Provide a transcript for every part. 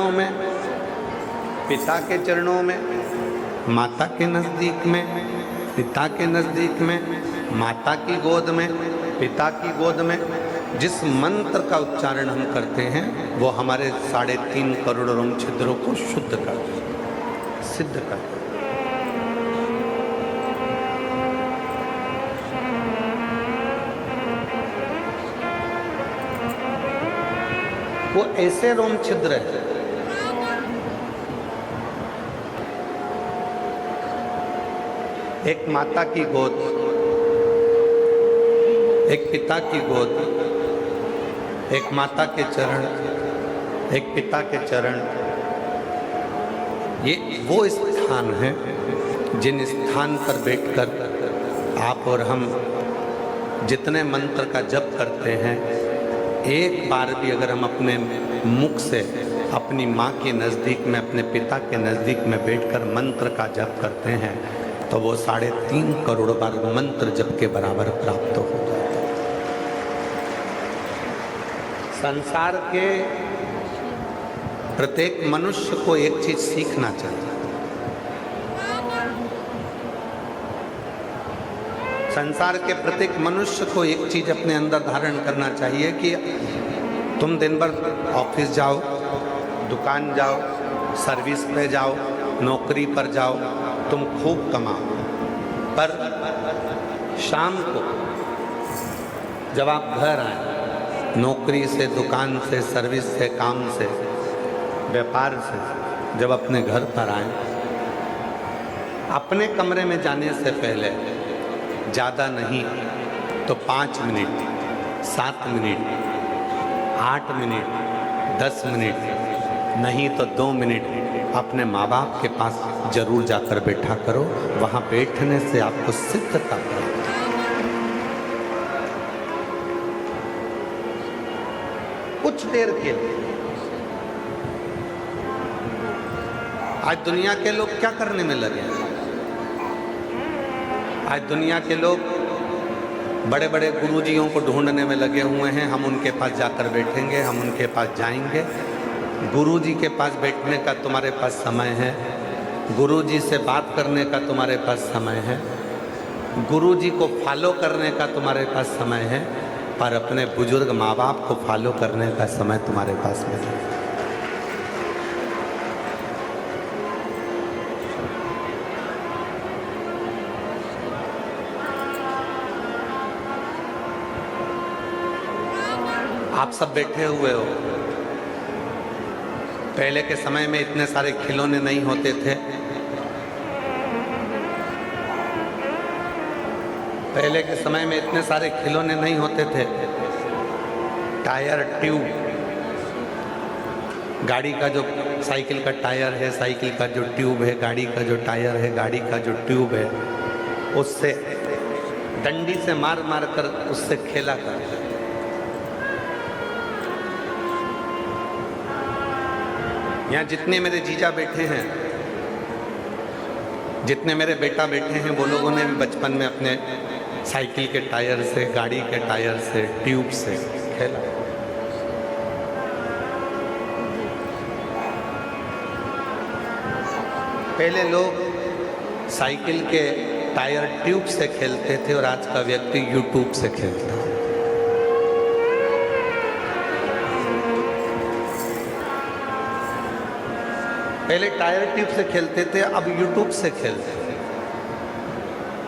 में, पिता के चरणों में, माता के नज़दीक में, पिता के नज़दीक में, माता की गोद में, पिता की गोद में जिस मंत्र का उच्चारण हम करते हैं वो हमारे 3.5 करोड़ रोम छिद्रों को शुद्ध कर सिद्ध कर। वो ऐसे रोम छिद्र है एक माता की गोद, एक पिता की गोद, एक माता के चरण, एक पिता के चरण। ये वो स्थान है जिन स्थान पर बैठकर आप और हम जितने मंत्र का जप करते हैं, एक बार भी अगर हम अपने मुख से अपनी माँ के नज़दीक में, अपने पिता के नज़दीक में बैठकर मंत्र का जप करते हैं तो वो 3.5 करोड़ बार मंत्र जप के बराबर प्राप्त हो जाता है। संसार के प्रत्येक मनुष्य को एक चीज सीखना चाहिए। संसार के प्रत्येक मनुष्य को एक चीज अपने अंदर धारण करना चाहिए कि तुम दिन भर ऑफिस जाओ, दुकान जाओ, सर्विस पे जाओ, नौकरी पर जाओ, तुम खूब कमाओ, पर शाम को जब आप घर आए, नौकरी से, दुकान से, सर्विस से, काम से, व्यापार से, जब अपने घर पर आए, अपने कमरे में जाने से पहले ज़्यादा नहीं तो 5 मिनट, 7 मिनट, 8 मिनट, 10 मिनट, नहीं तो 2 मिनट अपने माँ बाप के पास जरूर जाकर बैठा करो। वहाँ बैठने से आपको सिद्धता प्राप्त कुछ देर के लिए। आज दुनिया के लोग क्या करने में लगे हैं? आज दुनिया के लोग बड़े बड़े गुरुजियों को ढूंढने में लगे हुए हैं। हम उनके पास जाकर बैठेंगे, हम उनके पास जाएंगे। गुरुजी के पास बैठने का तुम्हारे पास समय है, गुरुजी से बात करने का तुम्हारे पास समय है, गुरुजी को फॉलो करने का तुम्हारे पास समय है, पर अपने बुजुर्ग माँ बाप को फॉलो करने का समय तुम्हारे पास नहीं है। आप सब बैठे हुए हो। पहले के समय में इतने सारे खिलौने नहीं होते थे। पहले के समय में इतने सारे खिलौने नहीं होते थे। टायर, ट्यूब, गाड़ी का जो साइकिल का टायर है, साइकिल का जो ट्यूब है, गाड़ी का जो टायर है, गाड़ी का जो ट्यूब है, उससे डंडी से मार मार कर उससे खेला करते थे। यहाँ जितने मेरे जीजा बैठे हैं, जितने मेरे बेटा बैठे हैं, वो लोगों ने भी बचपन में अपने साइकिल के टायर से, गाड़ी के टायर से, ट्यूब से खेला। पहले लोग साइकिल के टायर, ट्यूब से खेलते थे और आज का व्यक्ति यूट्यूब से खेलता है। पहले टायर ट्यूब से खेलते थे, अब यूट्यूब से खेलते हैं।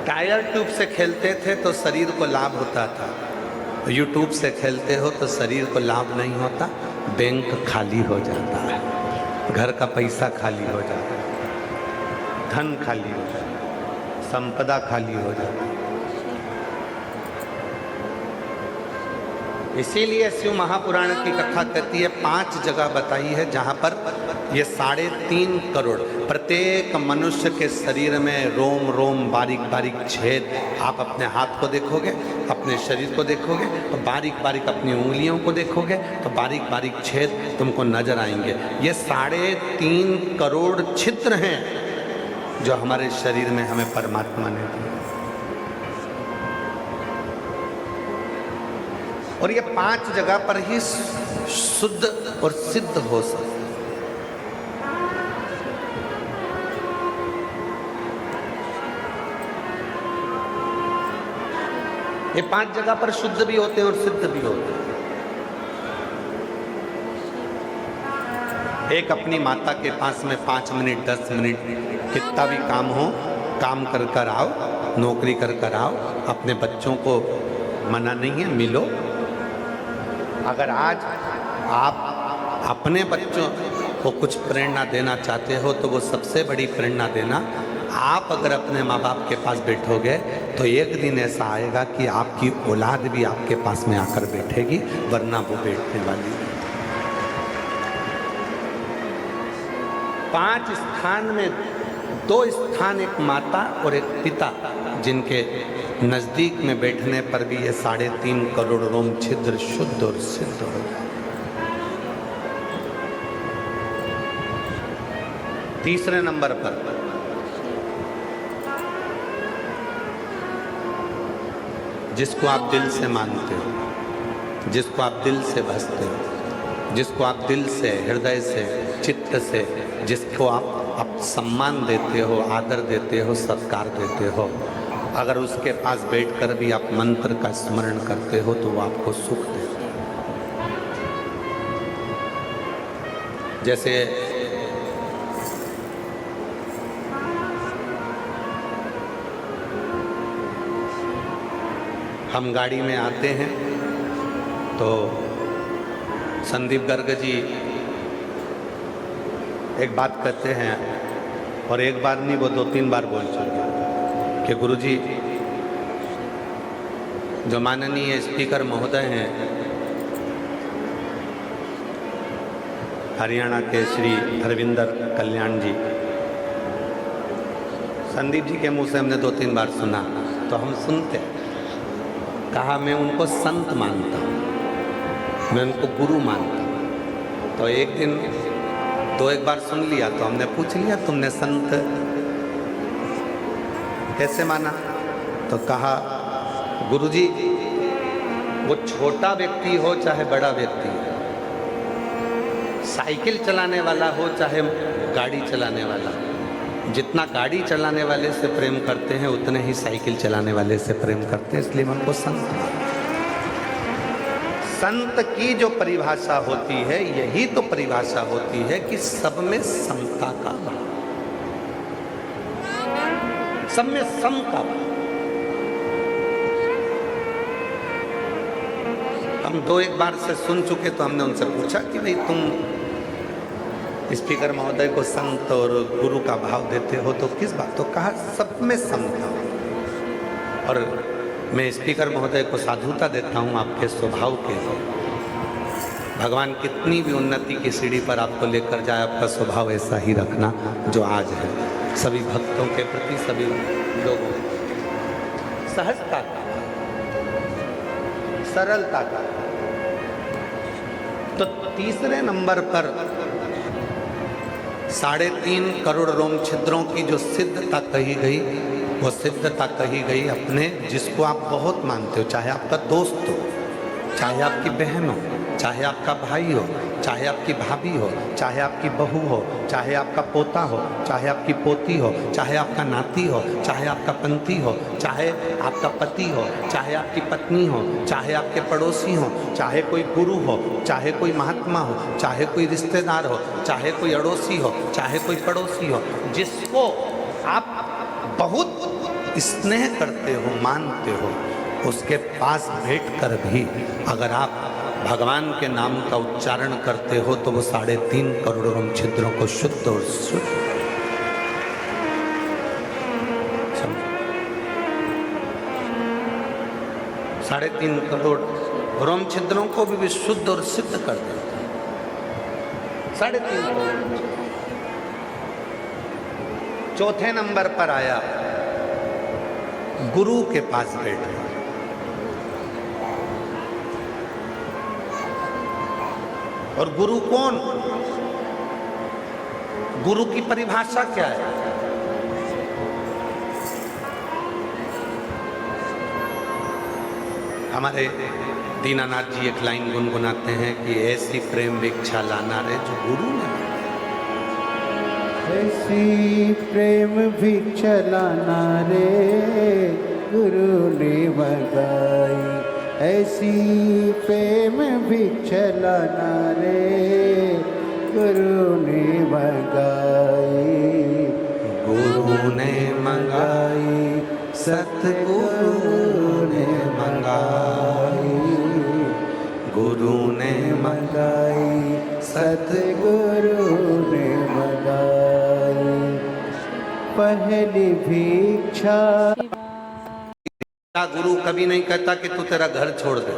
टायर ट्यूब से खेलते थे तो शरीर को लाभ होता था, यूट्यूब से खेलते हो तो शरीर को लाभ नहीं होता, बैंक खाली हो जाता है, घर का पैसा खाली हो जाता है, धन खाली हो जाता है, संपदा खाली हो जाती है। इसीलिए शिव महापुराण की कथा कहती है, 5 जगह बताई है जहाँ पर ये 3.5 करोड़ प्रत्येक मनुष्य के शरीर में रोम रोम, बारीक बारीक छेद। आप अपने हाथ को देखोगे, अपने शरीर को देखोगे तो बारीक बारीक, अपनी उंगलियों को देखोगे तो बारीक बारीक छेद तुमको नजर आएंगे। ये 3.5 करोड़ छिद्र हैं जो हमारे शरीर में हमें परमात्मा ने दिए। और ये 5 जगह पर ही शुद्ध और सिद्ध हो सकते। ये 5 जगह पर शुद्ध भी होते हैं और सिद्ध भी होते हैं। एक अपनी माता के पास में 5 मिनट 10 मिनट कितना भी काम हो, काम कर कर आओ, नौकरी कर कर आओ, अपने बच्चों को मना नहीं है, मिलो। अगर आज आप अपने बच्चों को कुछ प्रेरणा देना चाहते हो तो वो सबसे बड़ी प्रेरणा देना, आप अगर अपने माँ बाप के पास बैठोगे तो एक दिन ऐसा आएगा कि आपकी औलाद भी आपके पास में आकर बैठेगी, वरना वो बैठने वाली नहीं। 5 स्थान में 2 स्थान एक माता और एक पिता, जिनके नजदीक में बैठने पर भी ये 3.5 करोड़ रोम छिद्र शुद्ध और सिद्ध हो जाए। तीसरे नंबर पर जिसको आप दिल से मानते हो, जिसको आप दिल से भजते हो, जिसको आप दिल से, हृदय से, चित्त से, जिसको आप सम्मान देते हो, आदर देते हो, सत्कार देते हो, अगर उसके पास बैठकर भी आप मंत्र का स्मरण करते हो तो वो आपको सुख देता है। जैसे हम गाड़ी में आते हैं तो संदीप गर्ग जी एक बात कहते हैं, और एक बार नहीं वो 2-3 बार बोल चुके कि गुरुजी, जो माननीय स्पीकर महोदय हैं हरियाणा के श्री हरविंदर कल्याण जी, संदीप जी के मुंह से हमने 2-3 बार सुना तो हम सुनते हैं। कहा मैं उनको संत मानता हूँ, मैं उनको गुरु मानता हूँ। तो एक दिन 2-1 बार सुन लिया तो हमने पूछ लिया, तुमने संत कैसे माना? तो कहा गुरुजी, वो छोटा व्यक्ति हो चाहे बड़ा व्यक्ति हो, साइकिल चलाने वाला हो चाहे गाड़ी चलाने वाला, जितना गाड़ी चलाने वाले से प्रेम करते हैं उतने ही साइकिल चलाने वाले से प्रेम करते हैं, इसलिए हमको संत मानते हैं। संत की जो परिभाषा होती है, यही तो परिभाषा होती है कि सब में समता का भाव, सब में सम का भाव। हम 2-1 बार से सुन चुके तो हमने उनसे पूछा कि भाई तुम स्पीकर महोदय को संत और गुरु का भाव देते हो तो किस बात? तो कहा सब में समता। और मैं स्पीकर महोदय को साधुता देता हूँ आपके स्वभाव के लिए। भगवान कितनी भी उन्नति की सीढ़ी पर आपको लेकर जाए, आपका स्वभाव ऐसा ही रखना जो आज है, सभी भक्तों के प्रति, सभी लोगों सहजता का, सरलता का। तो तीसरे नंबर पर 3.5 करोड़ रोम छिद्रों की जो सिद्धता कही गई, वो सिद्धता कही गई अपने जिसको आप बहुत मानते हो, चाहे आपका दोस्त हो, चाहे आपकी बहन हो, चाहे आपका भाई हो, चाहे आपकी भाभी हो, चाहे आपकी बहू हो, चाहे आपका पोता हो, चाहे आपकी पोती हो, चाहे आपका नाती हो, चाहे आपका पंथी हो, चाहे आपका पति हो, चाहे आपकी पत्नी हो, चाहे आपके पड़ोसी हो, चाहे कोई गुरु हो, चाहे कोई महात्मा हो, चाहे कोई रिश्तेदार हो, चाहे कोई अड़ोसी हो, चाहे कोई पड़ोसी हो, जिसको आप बहुत स्नेह करते हो, मानते हो, उसके पास बैठकर भी अगर आप भगवान के नाम का उच्चारण करते हो तो वो 3.5 करोड़ रोम छिद्रों को शुद्ध और शुद्ध 3.5 करोड़ रोम छिद्रों को भी शुद्ध और सिद्ध कर देता है। 3.5 करोड़। चौथे नंबर पर आया गुरु के पास बैठे। और गुरु कौन? गुरु की परिभाषा क्या है? हमारे दीनानाथ जी एक लाइन गुनगुनाते हैं कि ऐसी प्रेम भिक्षा लाना रे जो गुरु ने, ऐसी प्रेम भिक्षा लाना रे गुरु ने मंगाई, ऐसी प्रेम भिक्षला नारे गुरु ने मंगाई, गुरु ने मंगाई, सतगुरु ने मंगाई, गुरु ने मंगाई, सतगुरु ने मंगाई, पहली भिक्षा। गुरु कभी नहीं कहता कि तू तेरा घर छोड़ दे।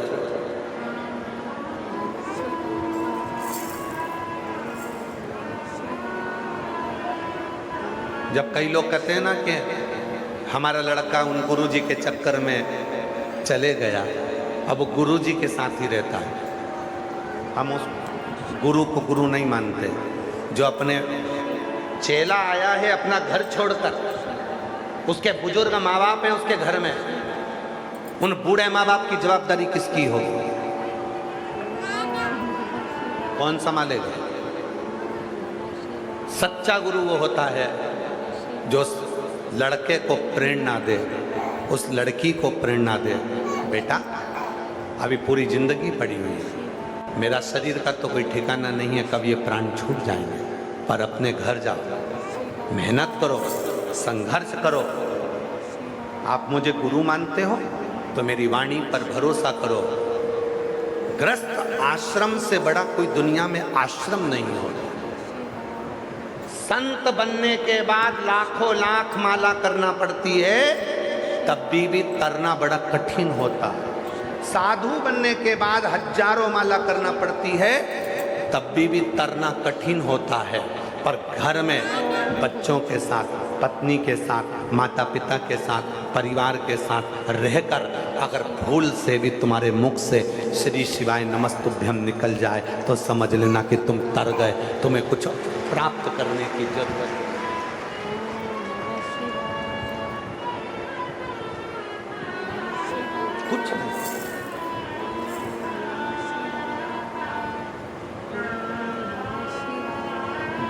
जब कई लोग कहते हैं ना कि हमारा लड़का उन गुरुजी के चक्कर में चले गया, अब वो गुरुजी के साथ ही रहता है, हम उस गुरु को गुरु नहीं मानते। जो अपने चेला आया है अपना घर छोड़कर, उसके बुजुर्ग माँ बाप हैं उसके घर में, उन बूढ़े माँ बाप की जवाबदारी किसकी होगी? कौन संभालेगा? सच्चा गुरु वो होता है जो लड़के को प्रेरणा दे, उस लड़की को प्रेरणा दे, बेटा अभी पूरी जिंदगी पड़ी हुई है, मेरा शरीर का तो कोई ठिकाना नहीं है, कब ये प्राण छूट जाएंगे, पर अपने घर जाओ, मेहनत करो, संघर्ष करो। आप मुझे गुरु मानते हो तो मेरी वाणी पर भरोसा करो। गृहस्थ आश्रम से बड़ा कोई दुनिया में आश्रम नहीं होता। संत बनने के बाद लाखों लाख माला करना पड़ती है, तब भी तरना बड़ा कठिन होता है। साधु बनने के बाद हजारों माला करना पड़ती है, तब भी तरना कठिन होता है। पर घर में बच्चों के साथ, पत्नी के साथ, माता पिता के साथ, परिवार के साथ रहकर अगर भूल से भी तुम्हारे मुख से श्री शिवाय नमस्तुभ्यम निकल जाए तो समझ लेना कि तुम तर गए, तुम्हें कुछ प्राप्त करने की जरूरत है। कुछ नहीं।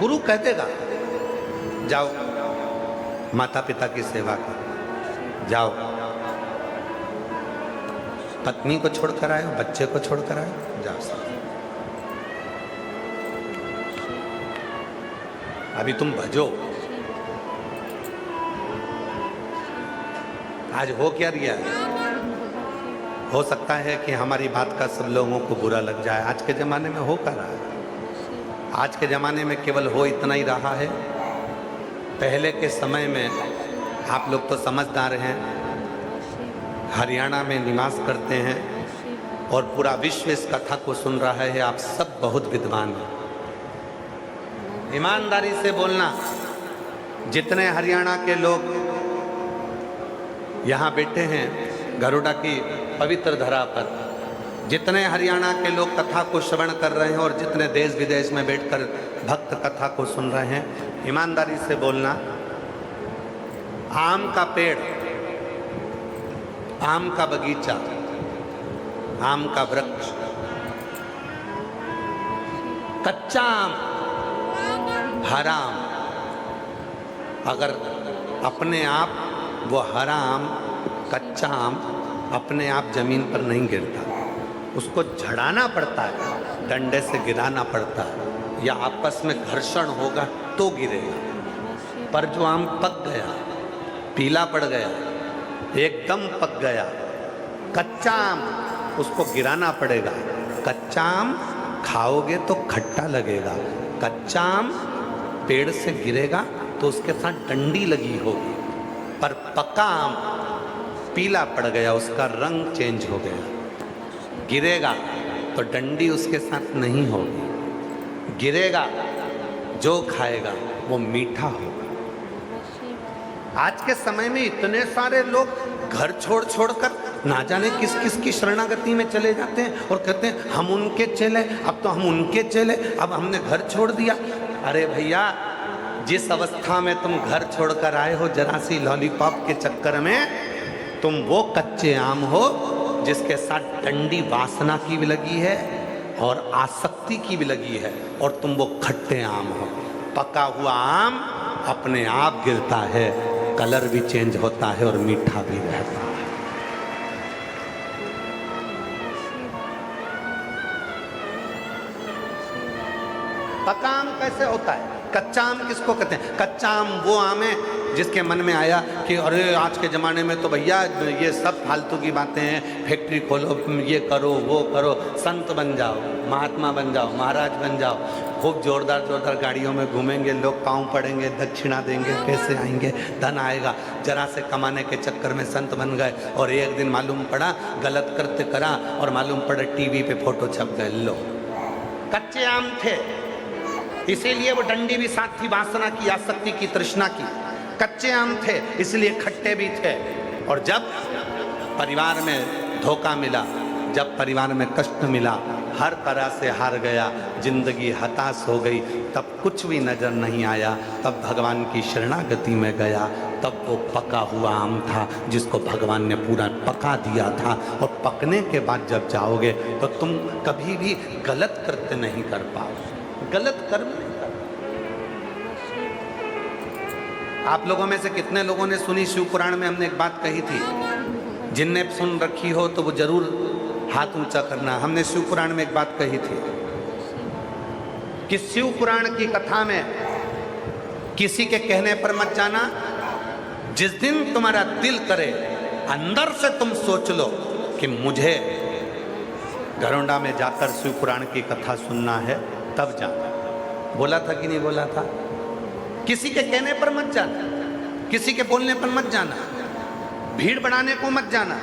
गुरु कह देगा जाओ माता पिता की सेवा कर, जाओ पत्नी को छोड़कर आए, बच्चे को छोड़कर आए, जाओ सब। अभी तुम भजो। आज हो क्या रिया? हो सकता है कि हमारी बात का सब लोगों को बुरा लग जाए। आज के ज़माने में हो कर रहा है, आज के ज़माने में केवल हो इतना ही रहा है। पहले के समय में आप लोग तो समझदार हैं, हरियाणा में निवास करते हैं और पूरा विश्व इस कथा को सुन रहा है। आप सब बहुत विद्वान हैं। ईमानदारी से बोलना, जितने हरियाणा के लोग यहाँ बैठे हैं गरुड़ा की पवित्र धरा पर, जितने हरियाणा के लोग कथा को श्रवण कर रहे हैं और जितने देश विदेश में बैठकर भक्त कथा को सुन रहे हैं, ईमानदारी से बोलना, आम का पेड़, आम का बगीचा, आम का वृक्ष, कच्चा आम, हरा आम, अगर अपने आप वो हरा आम, कच्चा आम अपने आप जमीन पर नहीं गिरता, उसको झड़ाना पड़ता है, डंडे से गिराना पड़ता है या आपस में घर्षण होगा तो गिरेगा। पर जो आम पक गया, पीला पड़ गया, एकदम पक गया, कच्चा आम, उसको गिराना पड़ेगा। कच्चा आम खाओगे तो खट्टा लगेगा, कच्चा आम पेड़ से गिरेगा तो उसके साथ डंडी लगी होगी, पर पका आम पीला पड़ गया, उसका रंग चेंज हो गया, गिरेगा तो डंडी उसके साथ नहीं होगी, गिरेगा जो खाएगा वो मीठा होगा। आज के समय में इतने सारे लोग घर छोड़ छोड़कर ना जाने किस किस की शरणागति में चले जाते हैं और कहते हैं हम उनके चेले, अब तो हम उनके चेले, अब हमने घर छोड़ दिया। अरे भैया, जिस अवस्था में तुम घर छोड़कर आए हो जरा सी लॉलीपॉप के चक्कर में, तुम वो कच्चे आम हो जिसके साथ डंडी वासना की भी लगी है और आसक्ति की भी लगी है, और तुम वो खट्टे आम हो। पका हुआ आम अपने आप गिरता है, कलर भी चेंज होता है और मीठा भी रहता है। कैसे होता है? कच्चा आम किसको कहते हैं? कच्चा आम वो आम है जिसके मन में आया कि अरे आज के ज़माने में तो भैया ये सब फालतू की बातें हैं, फैक्ट्री खोलो, ये करो वो करो, संत बन जाओ, महात्मा बन जाओ, महाराज बन जाओ, खूब जोरदार जोरदार गाड़ियों में घूमेंगे, लोग पाँव पड़ेंगे, दक्षिणा देंगे, पैसे आएंगे, धन आएगा। जरा से कमाने के चक्कर में संत बन गए और एक दिन मालूम पड़ा गलत कृत्य करा और मालूम पड़ा टीवी पे फोटो छप गए। लो, कच्चे आम थे, इसीलिए वो डंडी भी साथ थी, वासना की, आसक्ति की, तृष्णा की। कच्चे आम थे इसलिए खट्टे भी थे। और जब परिवार में धोखा मिला, जब परिवार में कष्ट मिला, हर तरह से हार गया, जिंदगी हताश हो गई, तब कुछ भी नजर नहीं आया, तब भगवान की शरणागति में गया, तब वो पका हुआ आम था जिसको भगवान ने पूरा पका दिया था। और पकने के बाद जब जाओगे तो तुम कभी भी गलत कृत्य नहीं कर पाओगे, गलत कर्म नहीं कर। आप लोगों में से कितने लोगों ने सुनी, शिव पुराण में हमने एक बात कही थी, जिनने सुन रखी हो तो वो जरूर हाथ ऊंचा करना। हमने शिव पुराण में एक बात कही थी कि शिव पुराण की कथा में किसी के कहने पर मत जाना। जिस दिन तुम्हारा दिल करे, अंदर से तुम सोच लो कि मुझे घरोंडा में जाकर शिव पुराण की कथा सुनना है, तब जाना। बोला था कि नहीं बोला था? किसी के कहने पर मत जाना, किसी के बोलने पर मत जाना, भीड़ बढ़ाने को मत जाना।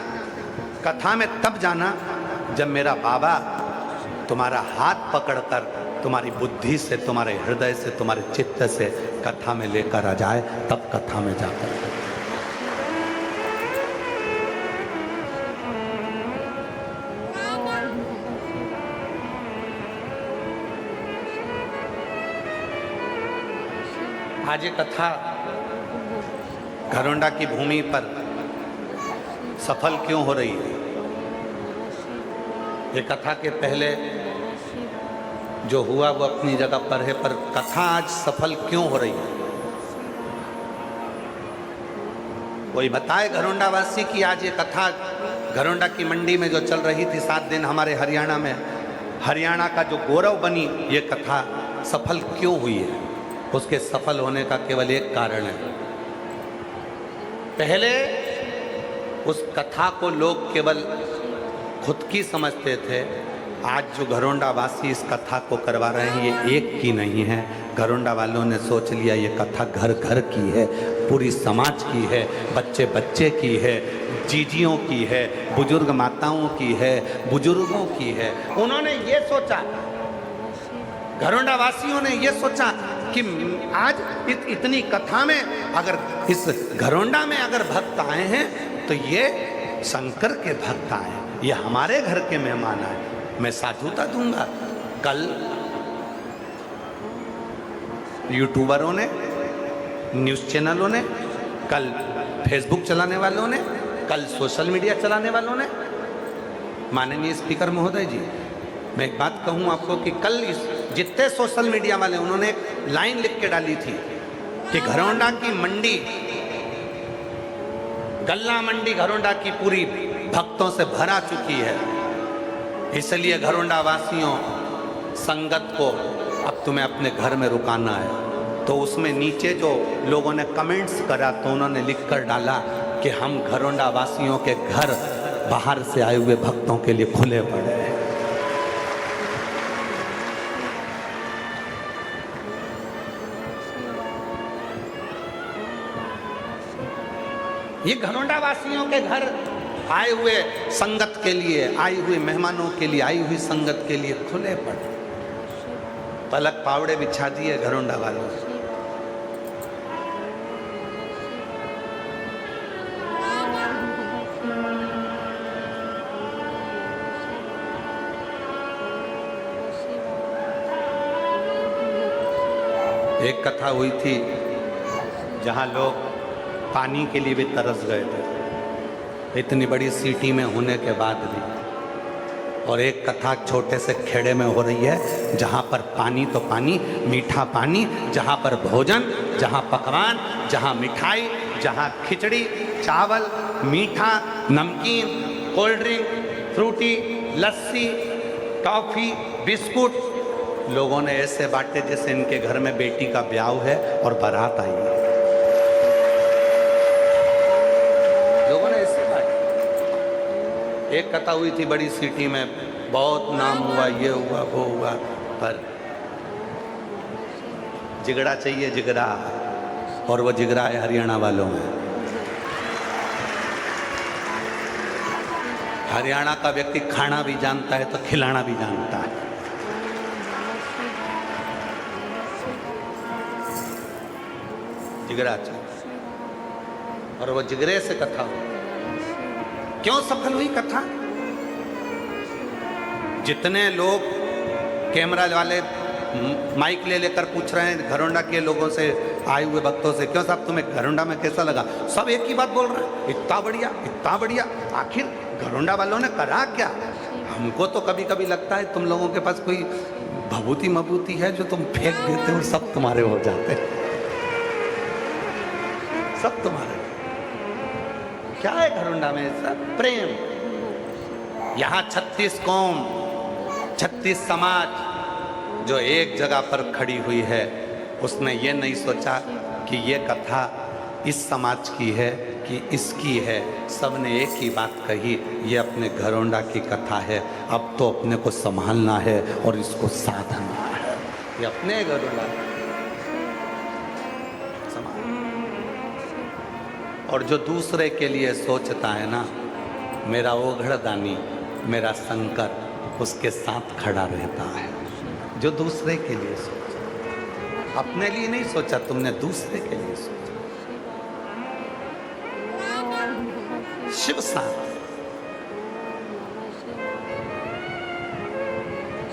कथा में तब जाना जब मेरा बाबा तुम्हारा हाथ पकड़कर तुम्हारी बुद्धि से, तुम्हारे हृदय से, तुम्हारे चित्त से कथा में लेकर आ जाए, तब कथा में जाकर। आज ये कथा घरोंडा की भूमि पर सफल क्यों हो रही है? ये कथा के पहले जो हुआ वो अपनी जगह पर है, पर कथा आज सफल क्यों हो रही है? कोई बताए घरोंडा वासी कि आज ये कथा घरोंडा की मंडी में जो चल रही थी 7 दिन हमारे हरियाणा में, हरियाणा का जो गौरव बनी ये कथा, सफल क्यों हुई है? उसके सफल होने का केवल एक कारण है। पहले उस कथा को लोग केवल खुद की समझते थे। आज जो घरोंडा वासी इस कथा को करवा रहे हैं, ये एक की नहीं है। घरोंडा वालों ने सोच लिया ये कथा घर घर की है, पूरी समाज की है, बच्चे बच्चे की है, जीजियों की है, बुजुर्ग माताओं की है, बुजुर्गों की है। उन्होंने ये सोचा, घरोंडा वासियों ने ये सोचा कि आज इतनी कथा में अगर इस घरोंडा में अगर भक्त आए हैं तो ये शंकर के भक्त आए, ये हमारे घर के मेहमान आए, मैं साधुता दूंगा। कल यूट्यूबरों ने, न्यूज़ चैनलों ने, कल फेसबुक चलाने वालों ने, कल सोशल मीडिया चलाने वालों ने, माननीय स्पीकर महोदय जी, मैं एक बात कहूँ आपको कि कल जितने सोशल मीडिया वाले, उन्होंने एक लाइन लिख के डाली थी कि घरोंडा की मंडी, गल्ला मंडी घरोंडा की पूरी भक्तों से भरा चुकी है, इसलिए घरोंडा वासियों, संगत को अब तुम्हें अपने घर में रुकाना है। तो उसमें नीचे जो लोगों ने कमेंट्स करा तो उन्होंने लिख कर डाला कि हम घरोंडा वासियों के घर बाहर से आए हुए भक्तों के लिए खुले पड़े हैं। ये घरोंडा वासियों के घर आए हुए संगत के लिए, आई हुई मेहमानों के लिए, आई हुई संगत के लिए खुले पड़े, पलक पावड़े बिछा दिए घरोंडा वालों ने। एक कथा हुई थी जहां लोग पानी के लिए भी तरस गए थे, इतनी बड़ी सिटी में होने के बाद भी। और एक कथा छोटे से खेड़े में हो रही है जहाँ पर पानी तो पानी, मीठा पानी, जहाँ पर भोजन, जहाँ पकवान, जहाँ मिठाई, जहाँ खिचड़ी, चावल, मीठा, नमकीन, कोल्ड ड्रिंक, फ्रूटी, लस्सी, टॉफ़ी, बिस्कुट, लोगों ने ऐसे बांटे जैसे इनके घर में बेटी का ब्याह है और बारात आई है। लोगों ने ऐसे बांटे। एक कथा हुई थी बड़ी सिटी में, बहुत नाम हुआ, ये हुआ वो हुआ, पर जिगड़ा चाहिए, जिगरा, और वो जिगरा है हरियाणा वालों में। हरियाणा का व्यक्ति खाना भी जानता है तो खिलाना भी जानता है। जिगरा चाहिए, और वो जिगरे से कथा हुई। क्यों सफल हुई कथा? जितने लोग कैमरा वाले माइक ले लेकर पूछ रहे हैं घरोंडा के लोगों से, आए हुए भक्तों से, क्यों साहब तुम्हें घरोंडा में कैसा लगा? सब एक ही बात बोल रहे हैं, इतना बढ़िया, इतना बढ़िया। आखिर घरोंडा वालों ने करा क्या? हमको तो कभी कभी लगता है तुम लोगों के पास कोई भभूति मभूति है जो तुम फेंक देते हो, सब तुम्हारे हो जाते हैं, सब तुम्हारे। क्या है घरोंडा में? सब प्रेम। यहाँ 36 कौम, 36 समाज जो एक जगह पर खड़ी हुई है, उसने ये नहीं सोचा कि ये कथा इस समाज की है कि इसकी है। सबने एक ही बात कही, ये अपने घरोंडा की कथा है, अब तो अपने को संभालना है और इसको साधना है। ये अपने घरोंडा संभाल। और जो दूसरे के लिए सोचता है ना, मेरा ओघड़दानी, मेरा शंकर उसके साथ खड़ा रहता है। जो दूसरे के लिए सोचा, अपने लिए नहीं सोचा तुमने, दूसरे के लिए सोचा। शिव साथ।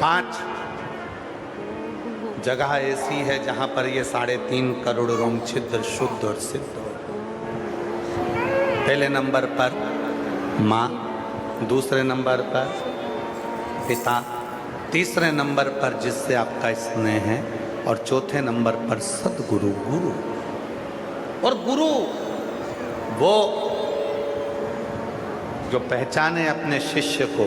5 जगह ऐसी है जहां पर ये 3.5 करोड़ रोम छिद्र शुद्ध और सिद्ध हो। पहले नंबर पर माँ, दूसरे नंबर पर पिता, तीसरे नंबर पर जिससे आपका स्नेह है, और चौथे नंबर पर सदगुरु, गुरु। और गुरु वो जो पहचाने अपने शिष्य को।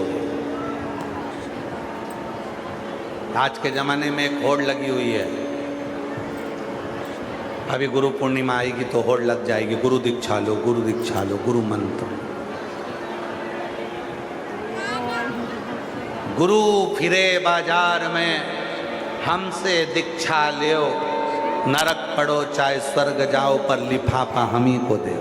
आज के जमाने में एक होड़ लगी हुई है, अभी गुरु पूर्णिमा आएगी तो होड़ लग जाएगी, गुरु दीक्षा लो, गुरु दीक्षा लो, गुरु मंत्र। गुरु फिरे बाजार में, हमसे दीक्षा लियो, नरक पड़ो चाहे स्वर्ग जाओ, पर लिफाफा हम ही को दे।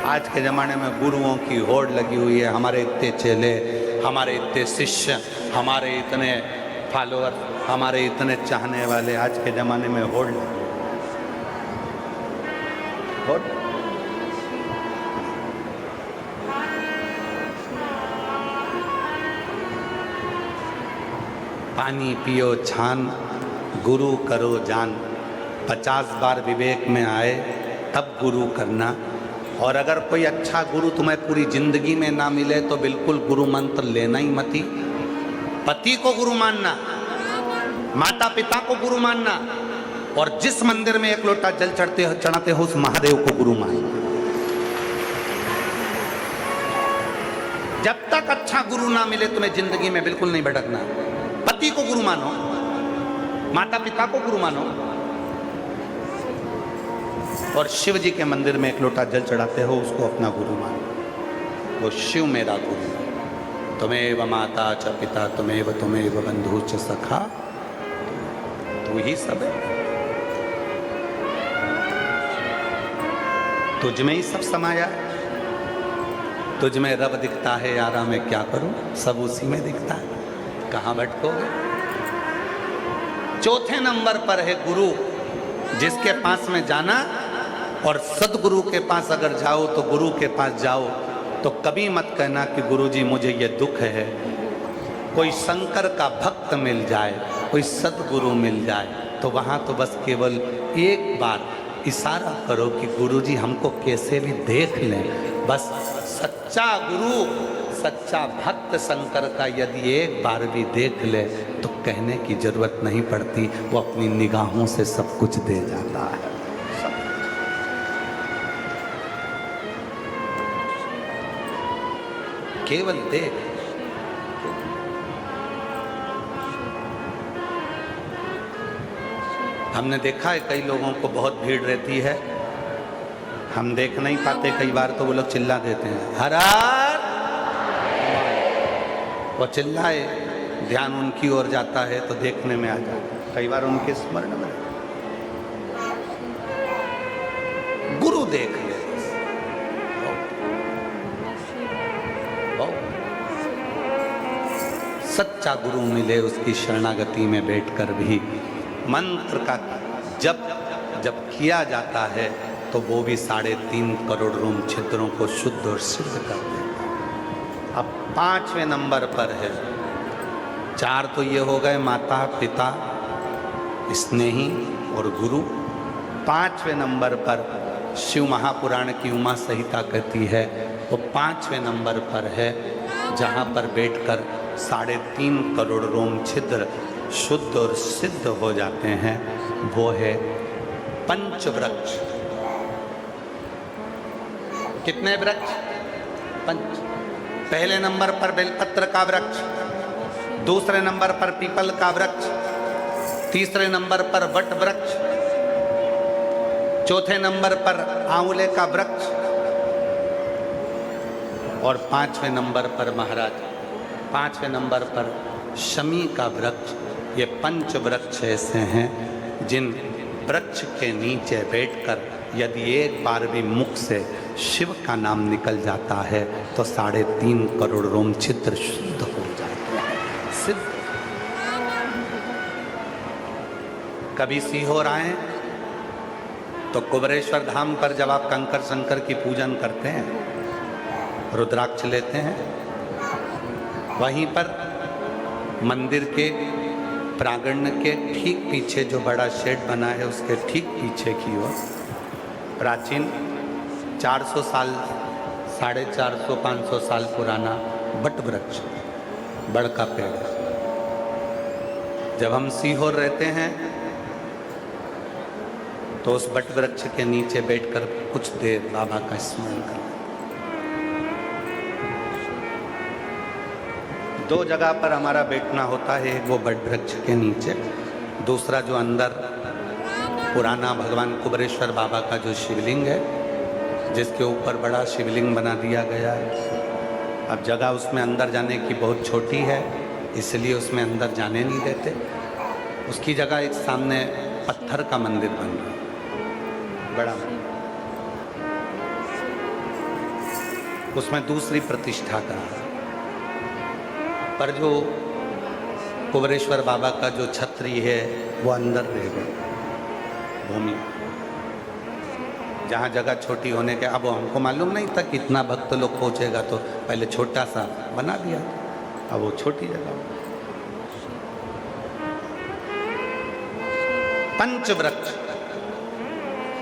आज के ज़माने में गुरुओं की होड़ लगी हुई है। हमारे इतने चेले, हमारे इतने शिष्य, हमारे इतने फॉलोअर, हमारे इतने चाहने वाले, आज के ज़माने में होड़ लगी। होड़ पानी पियो छान, गुरु करो जान। 50 बार विवेक में आए तब गुरु करना। और अगर कोई अच्छा गुरु तुम्हें पूरी जिंदगी में ना मिले तो बिल्कुल गुरु मंत्र लेना ही मत ही। पति को गुरु मानना, माता पिता को गुरु मानना, और जिस मंदिर में एक लोटा जल चढ़ाते हो उस महादेव को गुरु मानना। जब तक अच्छा गुरु ना मिले तुम्हें जिंदगी में बिल्कुल नहीं भटकना। पति को गुरु मानो, माता पिता को गुरु मानो, और शिव जी के मंदिर में एक लोटा जल चढ़ाते हो उसको अपना गुरु मानो। वो शिव मेरा गुरु। तुमेव माता च पिता तुमेव बंधु च सखा, तू ही सब है, तुझ में ही सब समाया। तुझ में रब दिखता है यारा, मैं क्या करूं, सब उसी में दिखता है, कहाँ भटकोगे। चौथे नंबर पर है गुरु, जिसके पास में जाना, और सदगुरु के पास अगर जाओ तो गुरु के पास जाओ तो कभी मत कहना कि गुरुजी मुझे ये दुख है। कोई शंकर का भक्त मिल जाए, कोई सदगुरु मिल जाए, तो वहाँ तो बस केवल एक बार इशारा करो कि गुरुजी हमको कैसे भी देख लें। बस सच्चा गुरु, सच्चा भक्त शंकर का यदि एक बार भी देख ले तो कहने की जरूरत नहीं पड़ती, वो अपनी निगाहों से सब कुछ दे जाता है। केवल देख। हमने देखा है कई लोगों को बहुत भीड़ रहती है, हम देख नहीं पाते कई बार, तो वो लोग चिल्ला देते हैं हर हर, वो चिल्लाए, ध्यान उनकी ओर जाता है तो देखने में आ जाता है, कई बार उनके स्मरण में। गुरु देख ले, सच्चा गुरु मिले उसकी शरणागति में बैठकर भी मंत्र का जब किया जाता है तो वो भी 3.5 करोड़ रोम छिद्रों को शुद्ध और सिद्ध कर देता है। अब 5वें नंबर पर है, 4 तो ये हो गए माता पिता स्नेही और गुरु। 5वें नंबर पर शिव महापुराण की उमा संहिता कहती है, वो 5वें नंबर पर है जहाँ पर बैठकर 3.5 करोड़ रोम छिद्र शुद्ध और सिद्ध हो जाते हैं। वो है पंचवृक्ष। कितने वृक्ष? 5। पहले नंबर पर बेलपत्र का वृक्ष, दूसरे नंबर पर पीपल का वृक्ष, तीसरे नंबर पर वट वृक्ष, चौथे नंबर पर आंवले का वृक्ष और 5वें नंबर पर महाराज 5वें नंबर पर शमी का वृक्ष। ये 5 वृक्ष ऐसे हैं जिन वृक्ष के नीचे बैठकर यदि एक बार भी मुख से शिव का नाम निकल जाता है तो 3.5 करोड़ रोम छिद्र शुद्ध हो जाते हैं, सिद्ध। कभी सीहोर आए तो कुबरेश्वर धाम पर जब आप कंकर शंकर की पूजन करते हैं, रुद्राक्ष लेते हैं, वहीं पर मंदिर के प्रांगण के ठीक पीछे जो बड़ा शेड बना है उसके ठीक पीछे की ओर प्राचीन 400 साल 450 500 साल पुराना बट वृक्ष, बड़ का पेड़ है। जब हम सीहोर रहते हैं तो उस बट वृक्ष के नीचे बैठकर कुछ देर बाबा का स्मरण करें। 2 जगह पर हमारा बैठना होता है, एक वो बट वृक्ष के नीचे, दूसरा जो अंदर पुराना भगवान कुबरेश्वर बाबा का जो शिवलिंग है जिसके ऊपर बड़ा शिवलिंग बना दिया गया है। अब जगह उसमें अंदर जाने की बहुत छोटी है, इसलिए उसमें अंदर जाने नहीं देते। उसकी जगह एक सामने पत्थर का मंदिर बन रहा है, बड़ा, उसमें दूसरी प्रतिष्ठा का, पर जो कुबरेश्वर बाबा का जो छत्री है वो अंदर रह गए भूमि, जहाँ जगह छोटी होने के। अब हमको मालूम नहीं था कि इतना भक्त लोग पहुँचेगा, तो पहले छोटा सा बना दिया, अब वो छोटी जगह। पंचवृक्ष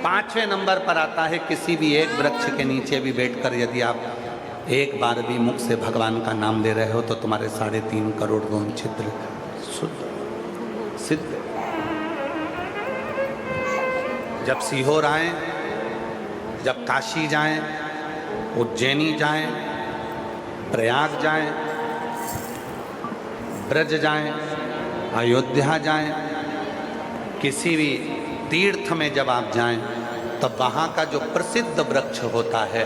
5वें नंबर पर आता है। किसी भी एक वृक्ष के नीचे भी बैठकर यदि आप एक बार भी मुख से भगवान का नाम ले रहे हो तो तुम्हारे 3.5 करोड़ रोम छिद्र शुद्ध सिद्ध। जब सीहोर आए, जब काशी जाएं, उज्जैनी जाएं, प्रयाग जाएं, ब्रज जाएं, अयोध्या जाएं, किसी भी तीर्थ में जब आप जाएं तब वहाँ का जो प्रसिद्ध वृक्ष होता है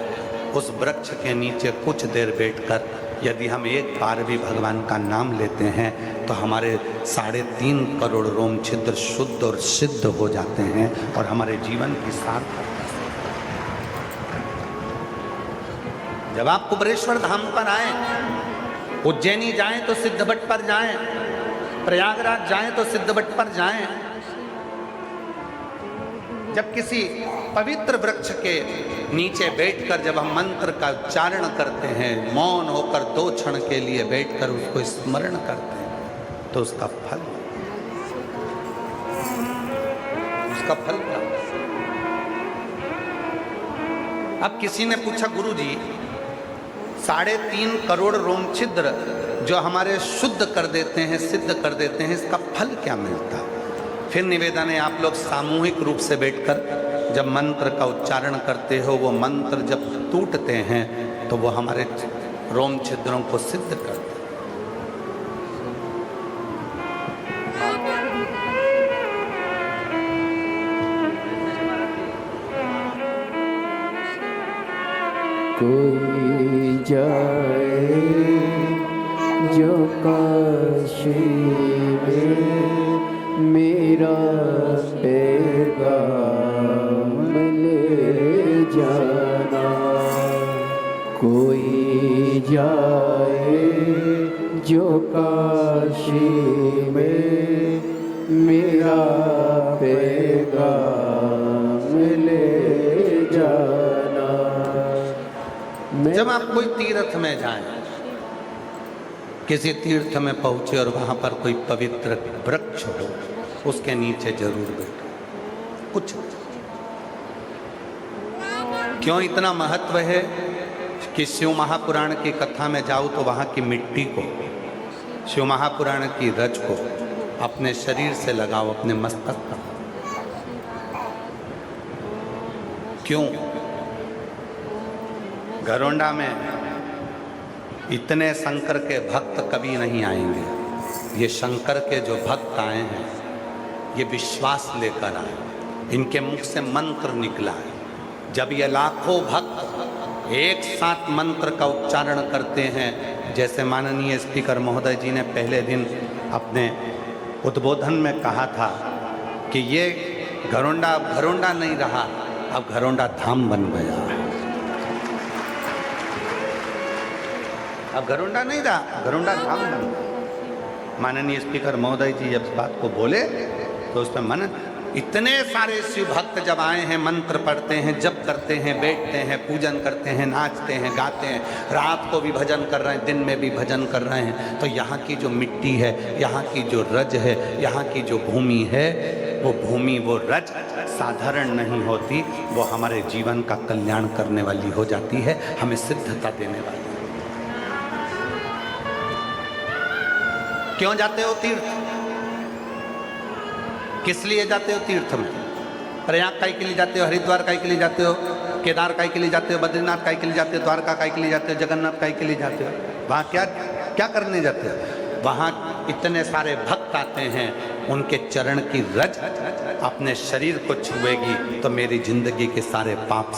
उस वृक्ष के नीचे कुछ देर बैठकर यदि हम एक बार भी भगवान का नाम लेते हैं तो हमारे 3.5 करोड़ रोम छिद्र शुद्ध और सिद्ध हो जाते हैं और हमारे जीवन की सार्थकता। जब आप कुबरेश्वर धाम पर आए, उज्जैनी जाएं तो सिद्धबट पर जाएं, प्रयागराज जाएं तो सिद्धबट पर जाएं। जब किसी पवित्र वृक्ष के नीचे बैठकर जब हम मंत्र का उच्चारण करते हैं, मौन होकर 2 क्षण के लिए बैठकर उसको स्मरण करते हैं तो उसका फल क्या? अब किसी ने पूछा, गुरुजी 3.5 करोड़ रोम छिद्र जो हमारे शुद्ध कर देते हैं, सिद्ध कर देते हैं, इसका फल क्या मिलता है? फिर निवेदन है, आप लोग सामूहिक रूप से बैठकर जब मंत्र का उच्चारण करते हो, वो मंत्र जब टूटते हैं तो वो हमारे रोम छिद्रों को सिद्ध करते हैं। कोई जाए जो काशी में मेरा पैगाम ले जाना। कोई जाए जो काशी में मेरा पैगाम ले जाना। जब आप कोई तीर्थ में जाएं, किसी तीर्थ में पहुंचे और वहां पर कोई पवित्र वृक्ष हो, उसके नीचे जरूर बैठो। कुछ क्यों इतना महत्व है कि शिव महापुराण की कथा में जाओ तो वहां की मिट्टी को, शिव महापुराण की रज को अपने शरीर से लगाओ, अपने मस्तक पर। क्यों? घरोंडा में इतने शंकर के भक्त कभी नहीं आएंगे। ये शंकर के जो भक्त आए हैं, ये विश्वास लेकर आए, इनके मुख से मंत्र निकला है। जब ये लाखों भक्त एक साथ मंत्र का उच्चारण करते हैं, जैसे माननीय स्पीकर महोदय जी ने पहले दिन अपने उद्बोधन में कहा था कि ये घरोंडा घरोंडा नहीं रहा, अब घरोंडा धाम बन गया है। अब घरोंडा नहीं रहा, घरोंडा धाम बन गया। माननीय स्पीकर महोदय जी जब इस बात को बोले तो उसमें मन, इतने सारे शिव भक्त जब आए हैं, मंत्र पढ़ते हैं, जप करते हैं, बैठते हैं, पूजन करते हैं, नाचते हैं, गाते हैं, रात को भी भजन कर रहे हैं, दिन में भी भजन कर रहे हैं, तो यहाँ की जो मिट्टी है, यहाँ की जो रज है, यहाँ की जो भूमि है, वो भूमि, वो रज साधारण नहीं होती, वो हमारे जीवन का कल्याण करने वाली हो जाती है, हमें सिद्धता देने वाली। क्यों जाते हो तीर्थ? किस लिए जाते हो तीर्थ में? प्रयाग काहे के लिए जाते हो? हरिद्वार काहे के लिए जाते हो? केदार काहे के लिए जाते हो? बद्रीनाथ काहे के लिए जाते हो? द्वारका काहे के लिए जाते हो? जगन्नाथ काहे के लिए जाते हो? वहाँ क्या क्या करने जाते हो? वहाँ इतने सारे भक्त आते हैं, उनके चरण की रज अपने शरीर को छुएगी तो मेरी जिंदगी के सारे पाप